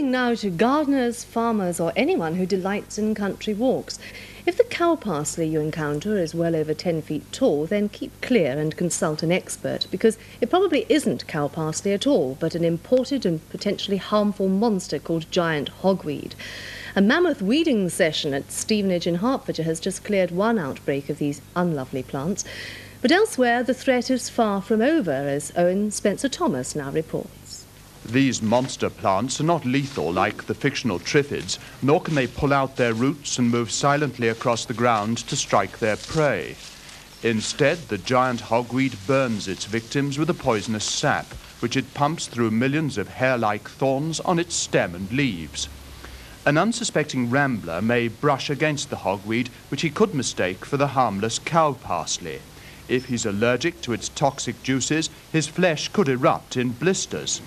Now to gardeners, farmers or anyone who delights in country walks. If the cow parsley you encounter is well over 10 feet tall, then keep clear and consult an expert, because it probably isn't cow parsley at all, but an imported and potentially harmful monster called Giant Hogweed. A mammoth weeding session at Stevenage in Hertfordshire has just cleared one outbreak of these unlovely plants. But elsewhere the threat is far from over, as Owen Spencer-Thomas now reports. These monster plants are not lethal like the fictional triffids, nor can they pull out their roots and move silently across the ground to strike their prey. Instead, the giant hogweed burns its victims with a poisonous sap, which it pumps through millions of hair-like thorns on its stem and leaves. An unsuspecting rambler may brush against the hogweed, which he could mistake for the harmless cow parsley. If he's allergic to its toxic juices, his flesh could erupt in blisters.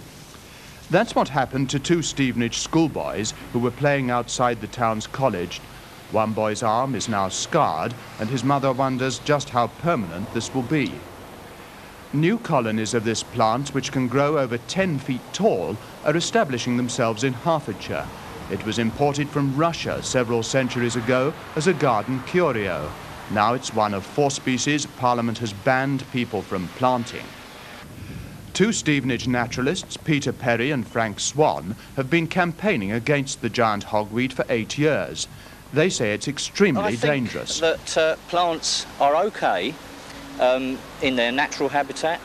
That's what happened to two Stevenage schoolboys who were playing outside the town's college. One boy's arm is now scarred, and his mother wonders just how permanent this will be. New colonies of this plant, which can grow over 10 feet tall, are establishing themselves in Hertfordshire. It was imported from Russia several centuries ago as a garden curio. Now it's one of 4 species Parliament has banned people from planting. Two Stevenage naturalists, Peter Perry and Frank Swan, have been campaigning against the giant hogweed for 8 years. They say it's extremely dangerous. I think that plants are okay in their natural habitat,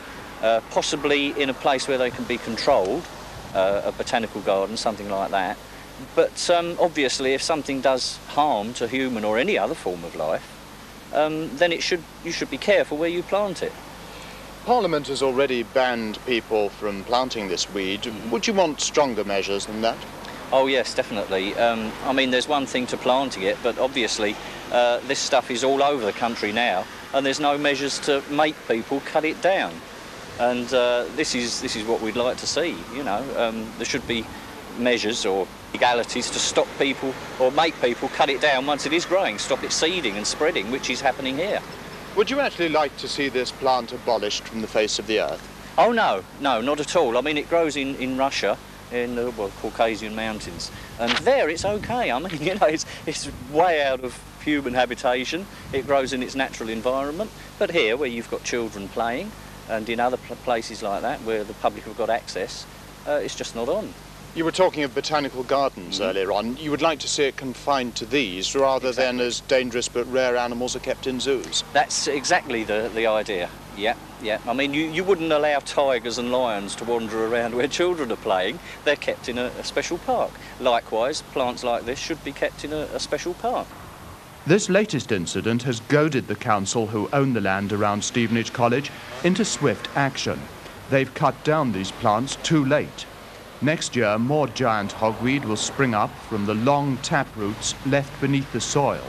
possibly in a place where they can be controlled, a botanical garden, something like that. But obviously, if something does harm to human or any other form of life, then you should be careful where you plant it. Parliament has already banned people from planting this weed. Would you want stronger measures than that? Oh yes, definitely. I mean, there's one thing to planting it, but obviously this stuff is all over the country now, and there's no measures to make people cut it down. And this is what we'd like to see. You know, there should be measures or legalities to stop people or make people cut it down once it is growing, stop it seeding and spreading, which is happening here. Would you actually like to see this plant abolished from the face of the earth? Oh no, not at all. I mean, it grows in Russia, in the Caucasian mountains, and there it's okay. I mean, you know, it's way out of human habitation. It grows in its natural environment. But here, where you've got children playing, and in other places like that, where the public have got access, it's just not on. You were talking of botanical gardens earlier on. You would like to see it confined to these rather than as dangerous but rare animals are kept in zoos? That's exactly the idea, yeah. I mean, you wouldn't allow tigers and lions to wander around where children are playing. They're kept in a special park. Likewise, plants like this should be kept in a special park. This latest incident has goaded the council, who own the land around Stevenage College, into swift action. They've cut down these plants too late. Next year, more giant hogweed will spring up from the long tap roots left beneath the soil.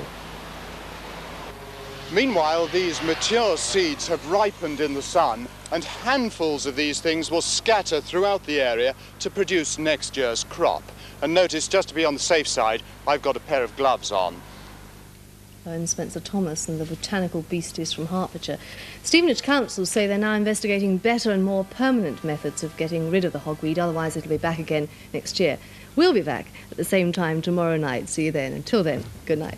Meanwhile, these mature seeds have ripened in the sun, and handfuls of these things will scatter throughout the area to produce next year's crop. And notice, just to be on the safe side, I've got a pair of gloves on. Owen Spencer-Thomas and the botanical beasties from Hertfordshire. Stevenage Council say they're now investigating better and more permanent methods of getting rid of the hogweed, otherwise it'll be back again next year. We'll be back at the same time tomorrow night. See you then. Until then, good night.